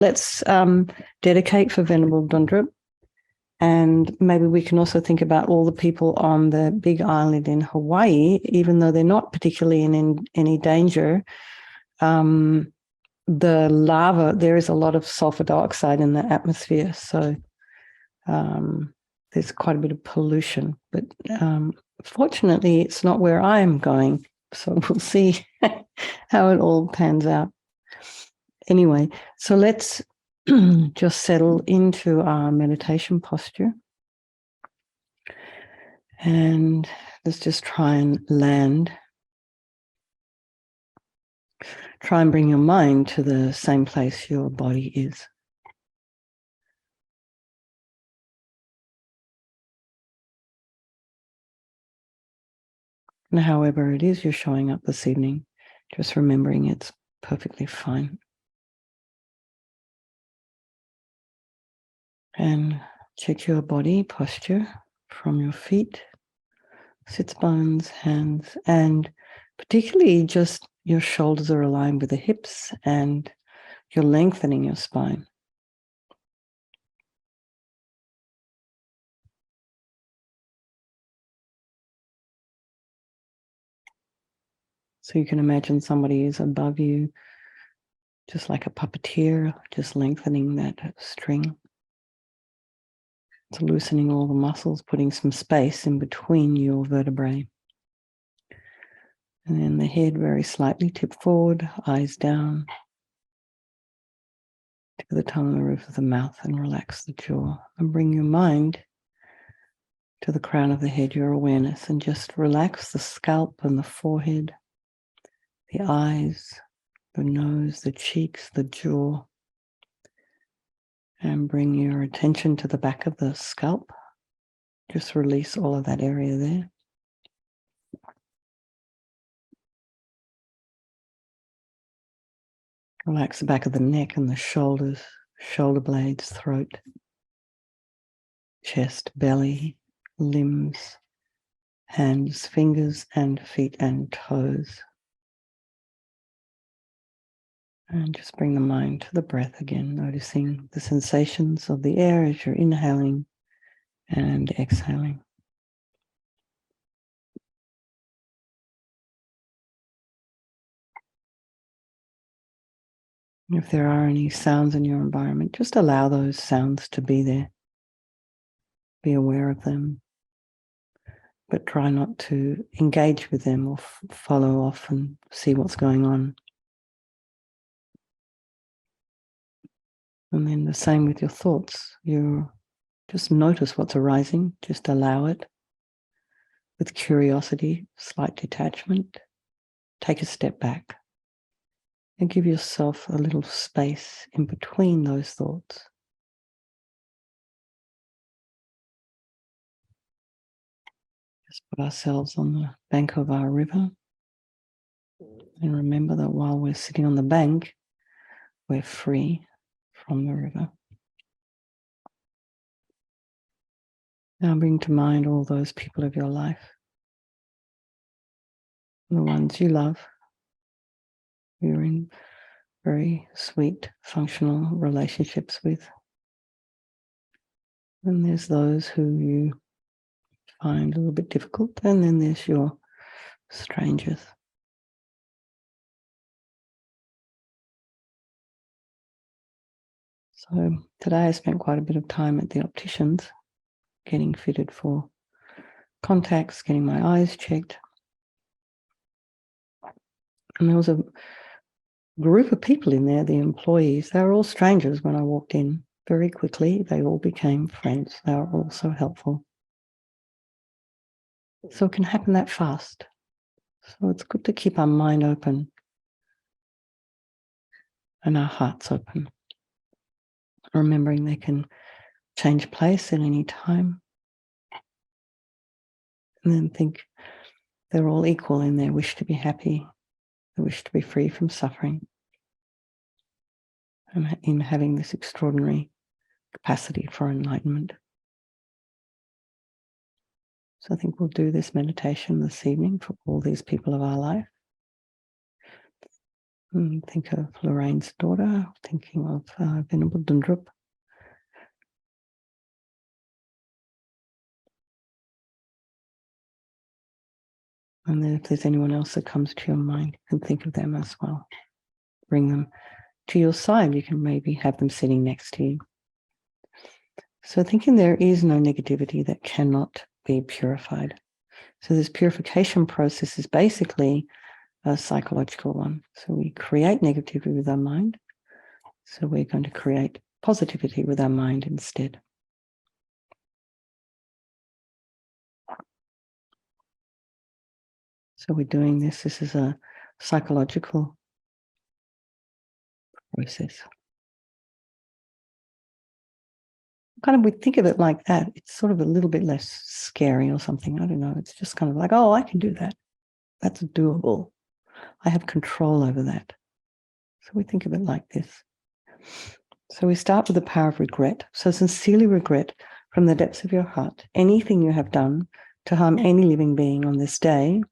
let's dedicate for Venerable Dundrup. And maybe we can also think about all the people on the big island in Hawaii, even though they're not particularly in any danger. The lava, there is a lot of sulfur dioxide in the atmosphere. So there's quite a bit of pollution. But fortunately, it's not where I'm going. So we'll see how it all pans out. Anyway, so let's just settle into our meditation posture. And let's just try and land. Try and bring your mind to the same place your body is. And however it is you're showing up this evening, just remembering it's perfectly fine. And check your body posture from your feet, sits bones, hands, and particularly just your shoulders are aligned with the hips and you're lengthening your spine. So you can imagine somebody is above you, just like a puppeteer, just lengthening that string. It's loosening all the muscles, putting some space in between your vertebrae. And then the head very slightly tipped forward, eyes down. Tip of the tongue on the roof of the mouth and relax the jaw. And bring your mind to the crown of the head, your awareness, and just relax the scalp and the forehead, the eyes, the nose, the cheeks, the jaw. And bring your attention to the back of the scalp. Just release all of that area there. Relax the back of the neck and the shoulders, shoulder blades, throat, chest, belly, limbs, hands, fingers, and feet and toes. And just bring the mind to the breath again, noticing the sensations of the air as you're inhaling and exhaling. If there are any sounds in your environment, just allow those sounds to be there. Be aware of them, but try not to engage with them or follow off and see what's going on. And then the same with your thoughts. You just notice what's arising, just allow it with curiosity, slight detachment. Take a step back and give yourself a little space in between those thoughts. Just put ourselves on the bank of our river and remember that while we're sitting on the bank, we're free from the river. Now bring to mind all those people of your life, the ones you love, you're in very sweet, functional relationships with. And there's those who you find a little bit difficult, and then there's your strangers. So today I spent quite a bit of time at the opticians, getting fitted for contacts, getting my eyes checked. And there was a group of people in there, the employees. They were all strangers when I walked in. Very quickly, they all became friends. They were all so helpful. So it can happen that fast. So it's good to keep our mind open and our hearts open. Remembering they can change place at any time. And then think they're all equal in their wish to be happy, their wish to be free from suffering, and in having this extraordinary capacity for enlightenment. So I think we'll do this meditation this evening for all these people of our life. Think of Lorraine's daughter, thinking of Venerable Dundrup. And then if there's anyone else that comes to your mind, you can think of them as well. Bring them to your side. You can maybe have them sitting next to you. So thinking there is no negativity that cannot be purified. So this purification process is basically a psychological one. So we create negativity with our mind. So we're going to create positivity with our mind instead. So we're doing this. This is a psychological process. Kind of, we think of it like that. It's sort of a little bit less scary or something. I don't know. It's just kind of like, oh, I can do that. That's doable. I have control over that. So we think of it like this. So we start with the power of regret. So sincerely regret from the depths of your heart anything you have done to harm any living being on this day,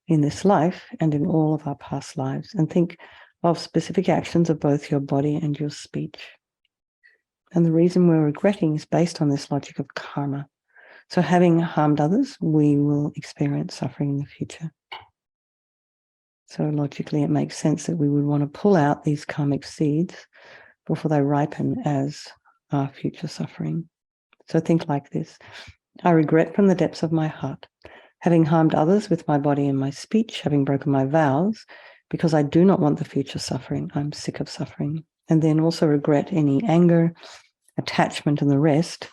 in this life, and in all of our past lives. And think of specific actions of both your body and your speech. And the reason we're regretting is based on this logic of karma. So having harmed others, we will experience suffering in the future. So logically, it makes sense that we would want to pull out these karmic seeds before they ripen as our future suffering. So think like this. I regret from the depths of my heart, having harmed others with my body and my speech, having broken my vows, because I do not want the future suffering. I'm sick of suffering. And then also regret any anger, attachment, and the rest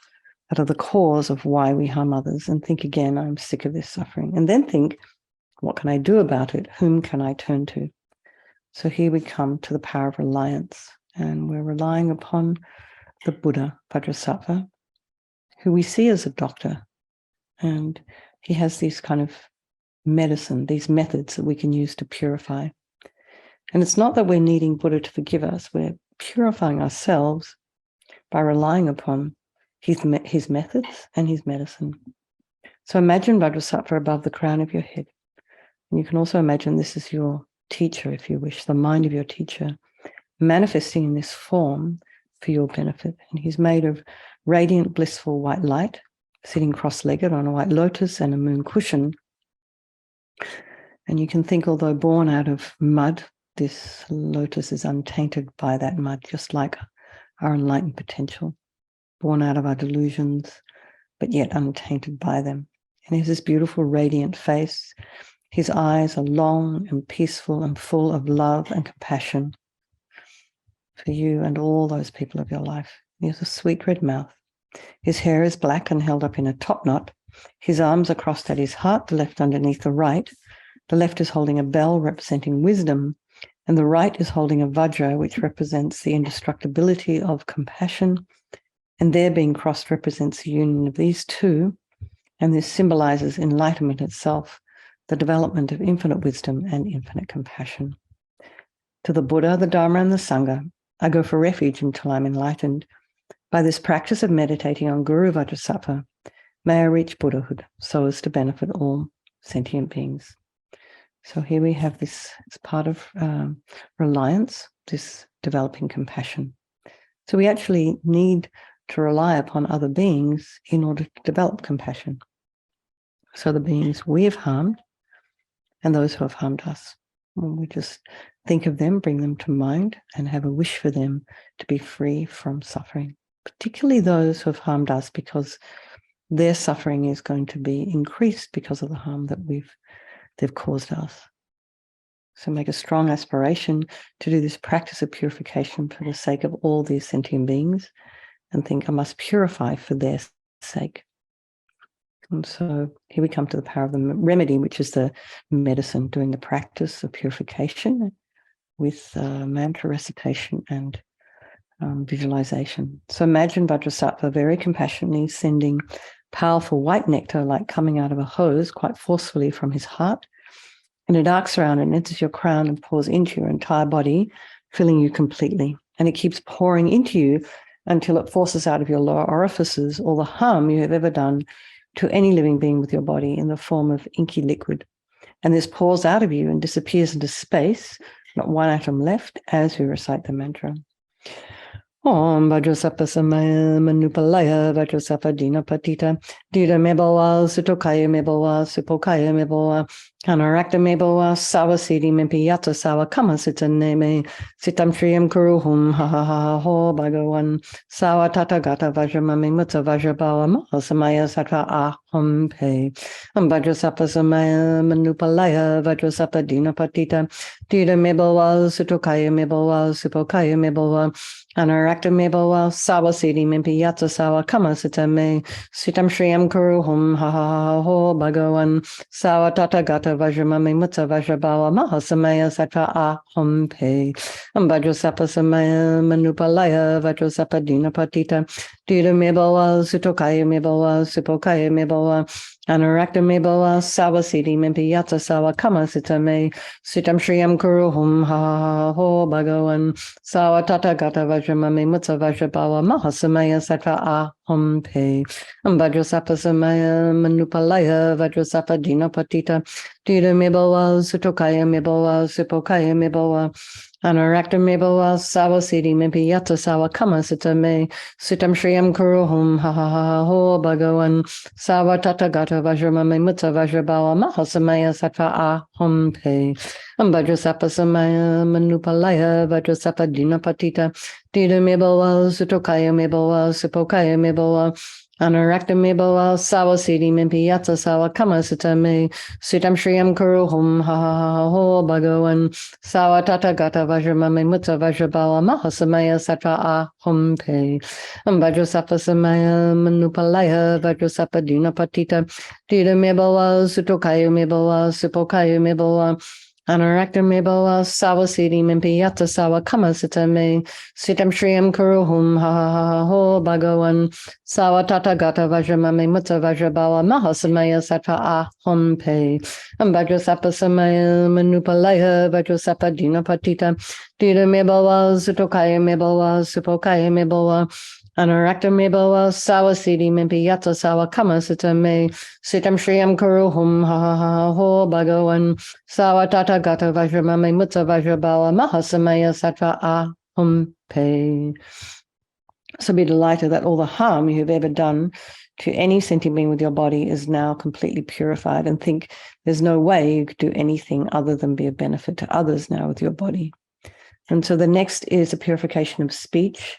that are the cause of why we harm others. And think again, I'm sick of this suffering. And then think, what can I do about it? Whom can I turn to? So here we come to the power of reliance. And we're relying upon the Buddha, Vajrasattva, who we see as a doctor. And he has these kind of medicine, these methods that we can use to purify. And it's not that we're needing Buddha to forgive us. We're purifying ourselves by relying upon his methods and his medicine. So imagine Vajrasattva above the crown of your head. And you can also imagine this is your teacher, if you wish, the mind of your teacher, manifesting in this form for your benefit. And he's made of radiant, blissful white light, sitting cross-legged on a white lotus and a moon cushion. And you can think, although born out of mud, this lotus is untainted by that mud, just like our enlightened potential, born out of our delusions, but yet untainted by them. And he has this beautiful, radiant face. His eyes are long and peaceful and full of love and compassion for you and all those people of your life. He has a sweet red mouth. His hair is black and held up in a top knot. His arms are crossed at his heart, the left underneath the right. The left is holding a bell representing wisdom, and the right is holding a vajra, which represents the indestructibility of compassion. And there being crossed represents the union of these two, and this symbolizes enlightenment itself, the development of infinite wisdom and infinite compassion. To the Buddha, the Dharma, and the Sangha, I go for refuge until I'm enlightened. By this practice of meditating on Guru Vajrasattva, may I reach Buddhahood so as to benefit all sentient beings. So here we have this as part of reliance, this developing compassion. So we actually need to rely upon other beings in order to develop compassion. So the beings we have harmed and those who have harmed us. When we just think of them, bring them to mind, and have a wish for them to be free from suffering, particularly those who have harmed us, because their suffering is going to be increased because of the harm that they've caused us. So make a strong aspiration to do this practice of purification for the sake of all these sentient beings, and think, I must purify for their sake. And so here we come to the power of the remedy, which is the medicine, doing the practice of purification with mantra recitation and visualization. So imagine Vajrasattva very compassionately sending powerful white nectar, like coming out of a hose, quite forcefully from his heart. And it arcs around and enters your crown and pours into your entire body, filling you completely. And it keeps pouring into you until it forces out of your lower orifices all the harm you have ever done to any living being with your body in the form of inky liquid. And this pours out of you and disappears into space not one atom left as we recite the mantra. Om Vajrasattva Samaya Manupalaya Vajrasattva Dina Patita Dita Mebawa Sutokaya Mebawa Supokaya Mebawa Kanarakta Mebawa Sawasidi Mempiyata Sawa Kama Sita Neme Sitam Shriyam Kuruhum Ha Ha Ha Ho Bhagawan Sawa Tata Gata Vajramami Mutta Vajrabawa Mahasamaya Sattva Aham Pe Vajrasattva Samaya Manupalaya Vajrasattva Dina Patita Dita Mebawa Sutokaya Mebawa Supokaya Mebawa Anarakta Mebawa Sawa Sidi Mimpi Yatsa Sawa Kama Sitame Sitam Shriyam Kuruhum Ha Ha Ha Ho Bhagawan Sawa Tata Gata Vajramami Mutta Vajrabawa Mahasamaya Sattva Aham Pe Vajrasattva Samaya Manupalaya Vajrasattva Dina Patita Dita Mebawa Sutokaya Mebawa Supokaya Mebawa Anarakta Mebawa Sawa Sidi Mimpi Yatsa Sawa Kama Sitame Sitam Shriyam Kuruhum Ha Ha Ha Ho Bhagawan Sawa Tata Gata Vajramami Mutta Vajrabawa Mahasamaya Sattva Aham Pe Vajrasattva Samaya Manupalaya Vajrasattva Dina Patita Dita Mebawa Sutokaya Mebawa Supokaya Mebawa Anarakta Mebawa Sawa Sidi Mimpi Yatsa Sawa Kama Sitame Sitam Shriyam Kuruhum Ha Ha Ha Ho Bhagawan Sawa Tata Gata Vajramami Mutta Vajrabawa Mahasamaya Sattva Aham Pe Vajrasattva Samaya Manupalaya Vajrasattva Dina Patita Dita Mebawa Sutokaya Mebawa Supokaya Mebawa Anarakta Mebawa Sawa Sidi Mimpi Yatsa Sawa Kama Sitame Sitam Shriyam Kuruhum Ha Ha Ha Ho Bhagawan Sawa Tata Gata Vajramami Mutta Vajrabawa Mahasamaya Sattva Aham Pe Vajrasattva Samaya Manupalaya Vajrasattva Dina Patita Dita Mebawa Sutokaya Mebawa Supokaya Mebawa Anarakta Mebawa Sawa Sidi Mimpi Yatsa Sawa Kama Sitame Sitam Shriyam Kuruhum Ha Ha Ha Ho Bhagawan Sawa Tata Gata Vajramami Mutta Vajrabawa Mahasamaya Sattva Aham Pe Vajrasattva Samaya Manupalaya Vajrasattva Dina Patita Dita Mebawa Sutokaya Mebawa Supokaya Mebawa Anarakta Mebawa Sawa Sidi Mimpi Yatsa Sawa Kama Sitame Sitam Shriyam Kuruhum Ha Ha Ha Ho Bhagawan Sawa Tata Gata Vajramami Mutta Vajrabawa Mahasamaya Sattva Aham Pe. So be delighted that all the harm you have ever done to any sentient being with your body is now completely purified, and think there's no way you could do anything other than be of benefit to others now with your body. And so the next is a purification of speech.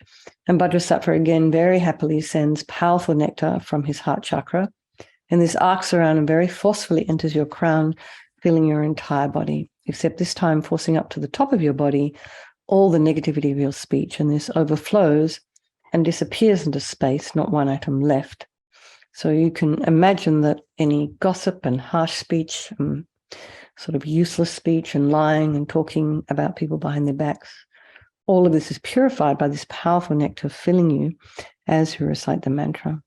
And Vajrasattva again very happily sends powerful nectar from his heart chakra. And this arcs around and very forcefully enters your crown, filling your entire body, except this time forcing up to the top of your body all the negativity of your speech. And this overflows and disappears into space, not one atom left. So you can imagine that any gossip and harsh speech, sort of useless speech and lying and talking about people behind their backs, all of this is purified by this powerful nectar filling you as you recite the mantra.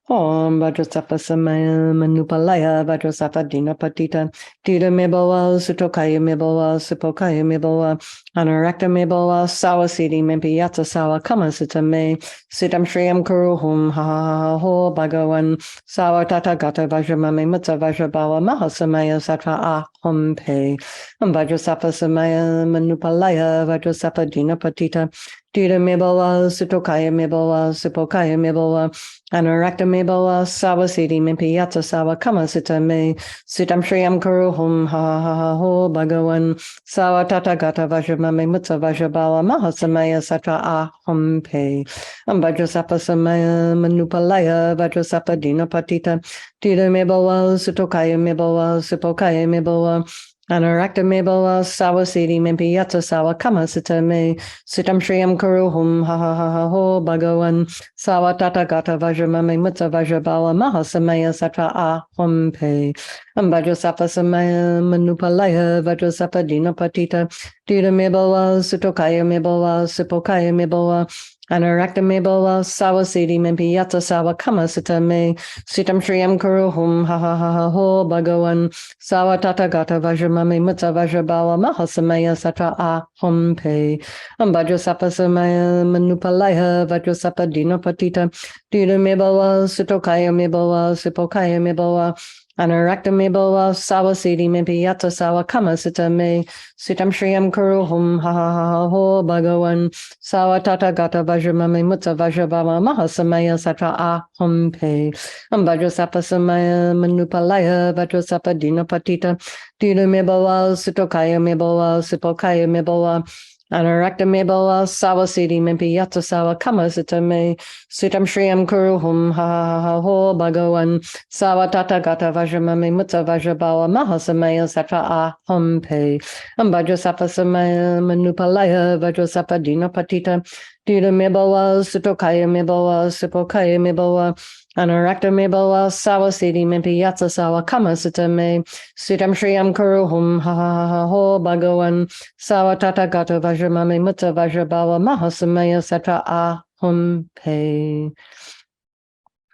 Om Vajrasattva Samaya Manupalaya Vajrasattva Dina Patita Dita Mebawa Sutokaya Mebawa Supokaya Mebawa Anarakta Mebawa Sawa Sidi Mimpi Yatsa Sawa Kama Sitame Sitam Shriyam Kuruhum Ha Ha Ha Ho Bhagawan Sawa Tata Gata Vajramami Mutta Vajrabawa Mahasamaya Sattva Aham Pe Vajrasattva Samaya Manupalaya Vajrasattva Dina Patita Dita Mebawa Sutokaya Mebawa Supokaya Mebawa Anarakta Mebawa Sawa Sidi Mimpi Yatsa Sawa Kama Sitame Sitam Shriyam Kuruhum Ha Ha Ha Ho Bhagawan Sawa Tata Gata Vajramami Mutta Vajrabawa Mahasamaya Sattva Aham Pe Vajrasattva Samaya Manupalaya Vajrasattva Dina Patita Dita Mebawa Sutokaya Mebawa Supokaya Mebawa Anarakta Mebawa Sawa Sidi Mimpi Yatsa Sawa Kama Sitame Sitam Shriyam Kuruhum Ha Ha Ha Ho Bhagawan Sawa Tata Gata Vajramami Mutta Vajrabawa Mahasamaya Sattva Aham Pe Vajrasattva Samaya Manupalaya Vajrasattva Dina Patita Dita Mebawa Sutokaya Mebawa Supokaya Mebawa Anarakta Mebawa Sawa Sidi Mimpi Yatsa Sawa Kama Sitame Sitam Shriyam Kuruhum Ha Ha Ha Ho Bhagawan Sawa Tata Gata Vajramami Mutta Vajrabawa Mahasamaya Sattva Aham Pe Vajrasattva Samaya Manupalaya Vajrasattva Dina Patita Dita Mebawa Sutokaya Mebawa Supokaya Mebawa Anarakta me boa sawa siddhi me piyata sawa kama sita me sitam shriyam kuruhum ha ha ha ho bhagavan sawa tata gata vajramame mutta vajrabhava mahasamaya satra aham pe Vajrasattva samaya manupalaya Vajrasattva dinapatita dina me boa sitokaya me boa sipokaya me boa Anarakta me boa sawa siddhi me piyata sawa kama sita me sitam shriyam kuruhum ha ha ha ho bhagavan Sawa tata gata vajramame mutta vajrabhava mahasamaya satra aham pe Vajrasattva samaya manupalaya Vajrasattva dinapatita dina me boa sitokaya me boa sipokaya me boa Anarakta me boa sawa siddhi me piyatsa sawa kama sita me sitam shriyam kuruhum ha ha ha ho bhagavan sawa tata gata vajramame mutta vajrabhava mahasamaya satra aham pe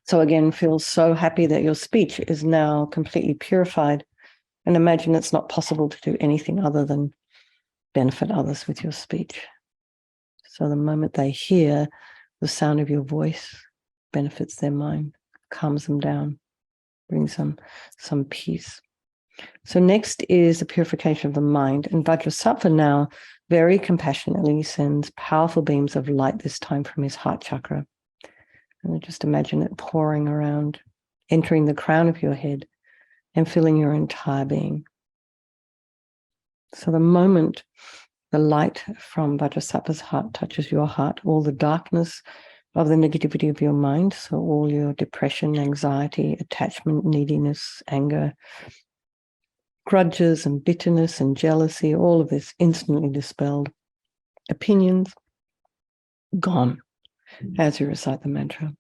So again, feel so happy that your speech is now completely purified, and imagine it's not possible to do anything other than benefit others with your speech. So the moment they hear the sound of your voice, benefits their mind, calms them down, brings them some peace. So next is the purification of the mind, and Vajrasattva now very compassionately sends powerful beams of light, this time from his heart chakra. And just imagine it pouring around, entering the crown of your head and filling your entire being. So the moment the light from Vajrasattva's heart touches your heart, all the darkness of the negativity of your mind, so all your depression, anxiety, attachment, neediness, anger, grudges and bitterness and jealousy, all of this instantly dispelled. Opinions, gone, as you recite the mantra.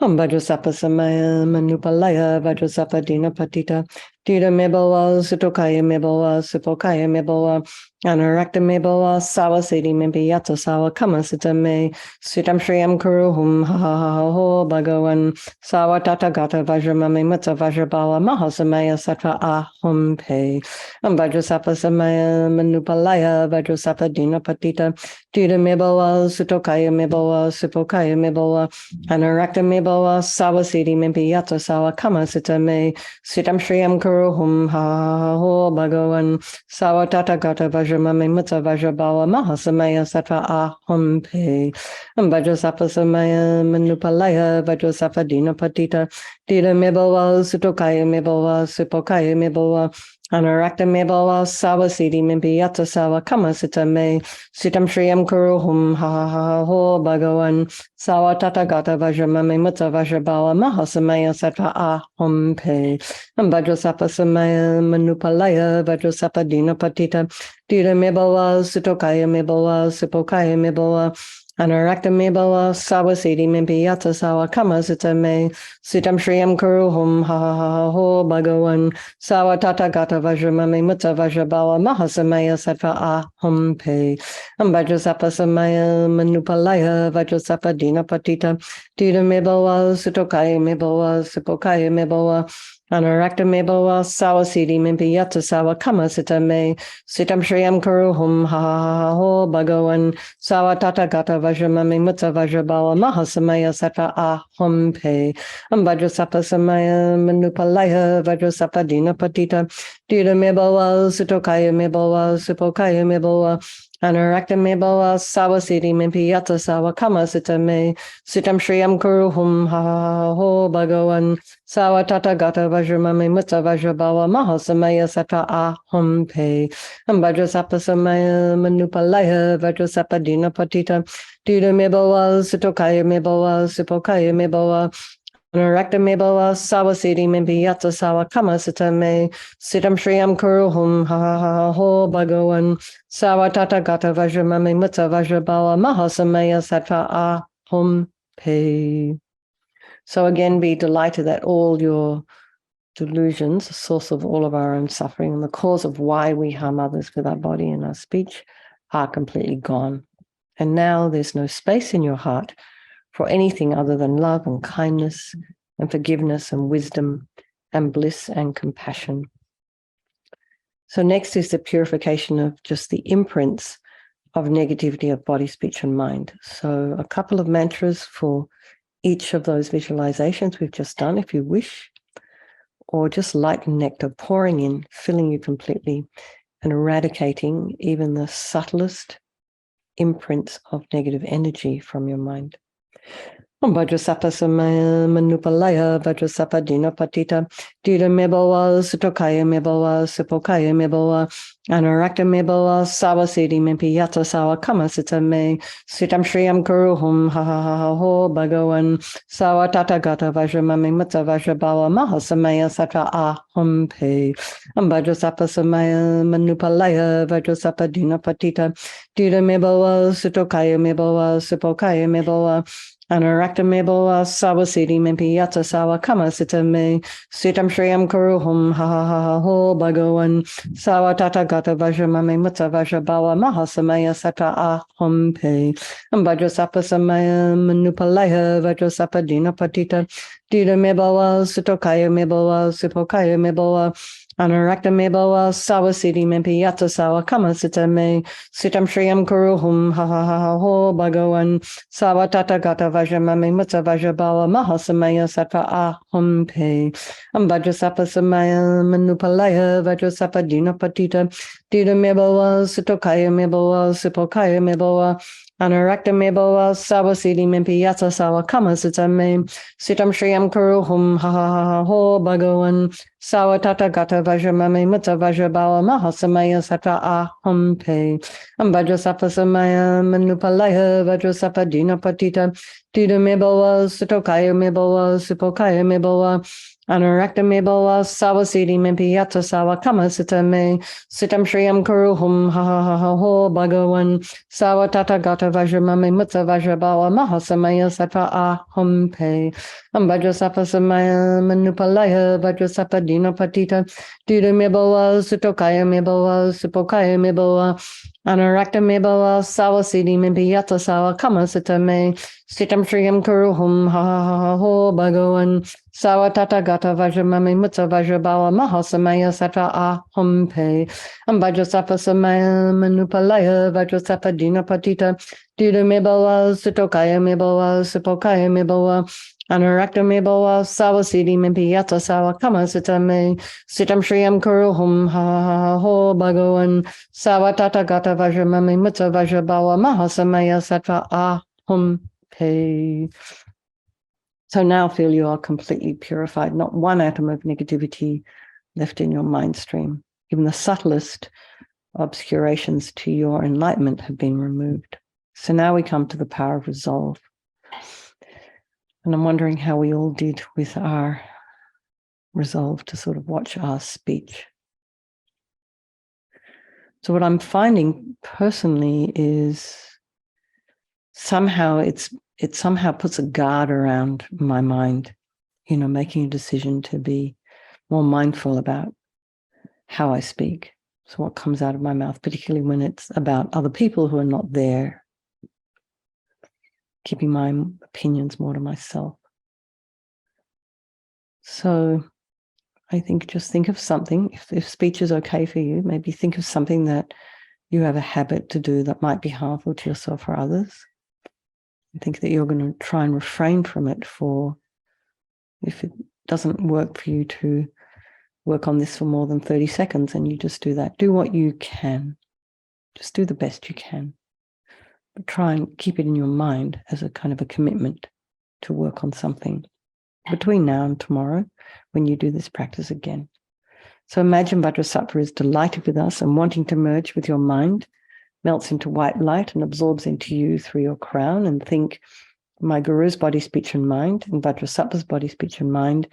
Vajrasattva samaya manupalaya Vajrasattva dinapatita dida meboa sutokaya meboa supokaya meboa Anarakta meboa sawa siddhi me piyata sawa kama sita me sitam shriyam kuruhum ha ha ha ho bhagavan sawa tata gata vajramame mutta vajrabhava mahasamaya satra aham pe Vajrasattva samaya manupalaya Vajrasattva dinapatita dida meboa sutokaya meboa supokaya meboa Anarakta meboa sawa siddhi me piyata sawa kama sita me sitam shriyam kuruhum ha ha ha ho bhagavan sawa tata gata vajramame mutta vajrabhava mahasamaya satra aham pe Vajrasattva samaya manupalaya Vajrasattva dinapatita dida meboa sutokaya meboa supokaya meboa Anarakta meboa sawa siddhi me piyata sawa kama sita me sitam shriyam kuruhum ha ha ha ho bhagavan sawa tata gata vajramame mutta vajrabhava mahasamaya satra aham pe Vajrasattva samaya manupalaya Vajrasattva dinapatita dida meboa sutokaya meboa supokaya meboa Anarakta meboa sawa siddhi me piyata sawa kama sita me sitam shriyam kuruhum ha ha ha ho bhagavan sawa tata gata vajramame mutta vajrabhava mahasamaya satra aham pe Vajrasattva samaya manupalaya Vajrasattva dinapatita dida meboa sutokaya meboa supokaya meboa Anarakta meboa sawa siddhi me piyata sawa kama sita me sitam shriyam kuruhum ha ha ha ho bhagavan sawa tata gata vajramame mutta vajrabhava mahasamaya satra aham pe Vajrasattva samaya manupalaya Vajrasattva dinapatita dida meboa sutokaya meboa supokaya meboa Anarakta meboa sawa siddhi me piyata sawa kama sita me sitam shriyam kuruhum ha ha ha ho bhagavan sawa tata gata vajramame mutta vajrabhava mahasamaya satra aham pe Vajrasattva samaya manupalaya Vajrasattva dinapatita dida meboa sutokaya meboa supokaya meboa Anarakta meboa sawa siddhi me piyata sawa kama sita me sitam shriyam kuruhum ha ha ha ho bhagavan sawa tata gata vajramame mutta vajrabhava mahasamaya satra aham pe. So again, be delighted that all your delusions, the source of all of our own suffering and the cause of why we harm others with our body and our speech, are completely gone. And now there's no space in your heart for anything other than love and kindness and forgiveness and wisdom and bliss and compassion. So next is the purification of just the imprints of negativity of body, speech, and mind. So a couple of mantras for each of those visualizations we've just done, if you wish, or just light nectar pouring in, filling you completely and eradicating even the subtlest imprints of negative energy from your mind. Vajrasattva samaya manupalaya Vajrasattva dina patita dita mebawa sutokaya mebawa supokaya mebawa anarakta mebawa sawasidi mempiyata sawa kama sita me sitam shriyam kuruhum ha ha ha ha ho bhagavan sawa tata gata vajramami mutta vajrabawa mahasamaya satra aham pe Vajrasattva samaya manupalaya Vajrasattva dina patita dita mebawa sutokaya mebawa supokaya mebawa Anarakta meboa sawasidi mempiyata sawa kama sita me sitam shriyam kuruhum ha ha ha ha ho bhagavan sawa tata gata vajramami mutta vajrabawa mahasamaya satra aham pe Vajrasattva samaya manupalaya Vajrasattva dina patita dita meboa sutokaya meboa supokaya meboa Anarakta meboa sawasidi mempiyata sawa kama sita me sitam shriyam kuruhum ha ha ha ha ho bhagavan sawa tata gata vajramami mutta vajrabawa mahasamaya satra aham pe Vajrasattva samaya manupalaya Vajrasattva dina patita dita meboa sutokaya meboa supokaya meboa Anarakta meboa sawasidi mempiyata sawa kama sita me sitam shriyam kuruhum ha ha ha ha ho bhagavan sawa tata gata vajramami mutta vajrabawa mahasamaya satra aham pe Vajrasattva samaya manupalaya Vajrasattva dina patita dita meboa sutokaya meboa supokaya meboa Anarakta meboa sawasidi mempiyata sawa kama sita me sitam shriyam kuruhum ha ha ha ha ho bhagavan sawa tata gata vajramami mutta vajrabawa mahasamaya satra aham pe Vajrasattva samaya manupalaya Vajrasattva dina patita dita meboa sutokaya meboa supokaya meboa Anarakta meboa sawasidi mempiyata sawa kama sita me sitam shriyam kuruhum ha ha ha ha ho bhagavan sawa tata gata vajramami mutta vajrabawa mahasamaya satra aham pe Vajrasattva samaya manupalaya Vajrasattva dina patita dita meboa sutokaya meboa supokaya meboa Anarakta meboa sawasidi mempiyata sawa kama sita me sitam shriyam kuruhum ha ha ha ha ho bhagavan sawa tata gata vajramami mutta vajrabawa mahasamaya satra aham pe. So now feel you are completely purified, not one atom of negativity left in your mind stream. Even the subtlest obscurations to your enlightenment have been removed. So now we come to the power of resolve. And I'm wondering how we all did with our resolve to sort of watch our speech. So what I'm finding personally is somehow it somehow puts a guard around my mind, making a decision to be more mindful about how I speak. So what comes out of my mouth, particularly when it's about other people who are not there, keeping my opinions more to myself. So I think just think of something, if speech is okay for you, maybe think of something that you have a habit to do that might be harmful to yourself or others. I think that you're going to try and refrain from it if it doesn't work for you to work on this for more than 30 seconds, and you just do that. Do what you can. Just do the best you can. But try and keep it in your mind as a kind of a commitment to work on something between now and tomorrow when you do this practice again. So imagine Vajrasattva is delighted with us and wanting to merge with your mind, melts into white light and absorbs into you through your crown, and think my guru's body, speech and mind and Vajrasattva's body, speech and mind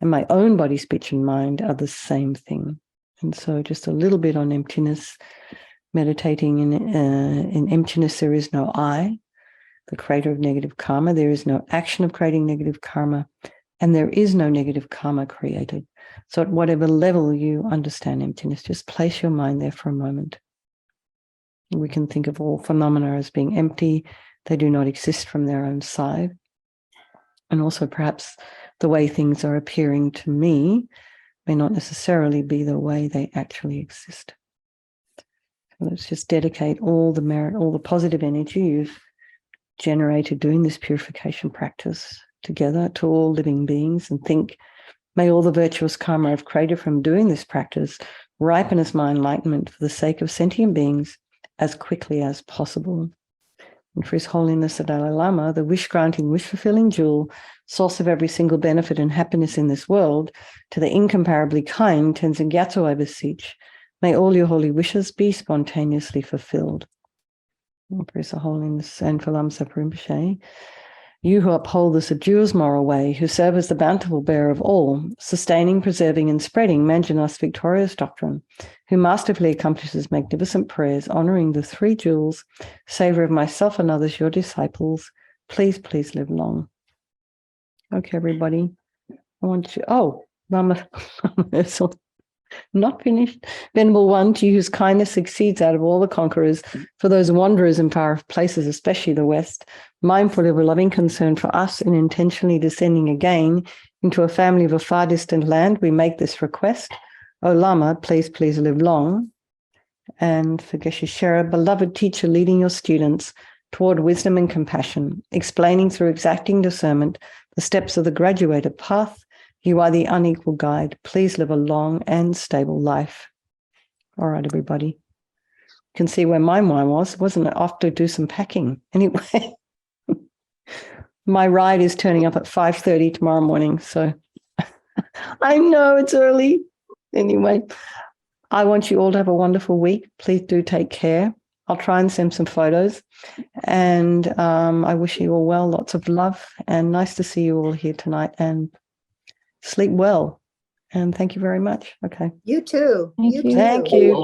and my own body, speech and mind are the same thing. And so just a little bit on emptiness, meditating in emptiness, there is no I, the creator of negative karma. There is no action of creating negative karma, and there is no negative karma created. So at whatever level you understand emptiness, just place your mind there for a moment. We can think of all phenomena as being empty. They do not exist from their own side. And also perhaps the way things are appearing to me may not necessarily be the way they actually exist. So let's just dedicate all the merit, all the positive energy you've generated doing this purification practice together to all living beings, and think May all the virtuous karma I've created from doing this practice ripen as my enlightenment for the sake of sentient beings as quickly as possible. And for His Holiness the Dalai Lama, the wish-granting, wish-fulfilling jewel, source of every single benefit and happiness in this world, to the incomparably kind Tenzin Gyatso I beseech, may all your holy wishes be spontaneously fulfilled. And for His Holiness and for Lamsa Rinpoche, you who uphold the subduer's moral way, who serve as the bountiful bearer of all, sustaining, preserving, and spreading Manjanath's victorious doctrine, who masterfully accomplishes magnificent prayers, honoring the three jewels, savor of myself and others, your disciples, please, please live long. Okay, everybody. I want you, Mama, not finished. Venerable One, to you whose kindness exceeds out of all the conquerors, for those wanderers in far places, especially the West, mindful of a loving concern for us and intentionally descending again into a family of a far distant land, we make this request. O Lama, please, please live long. And for Geshe Shera, beloved teacher leading your students toward wisdom and compassion, explaining through exacting discernment the steps of the graduated path, you are the unequal guide. Please live a long and stable life. All right, everybody. You can see where my mind was, wasn't it? Off to do some packing. Anyway, my ride is turning up at 5:30 tomorrow morning. So I know it's early. Anyway, I want you all to have a wonderful week. Please do take care. I'll try and send some photos. And I wish you all well, lots of love. And nice to see you all here tonight. And sleep well. And thank you very much. Okay. You too. Thank you.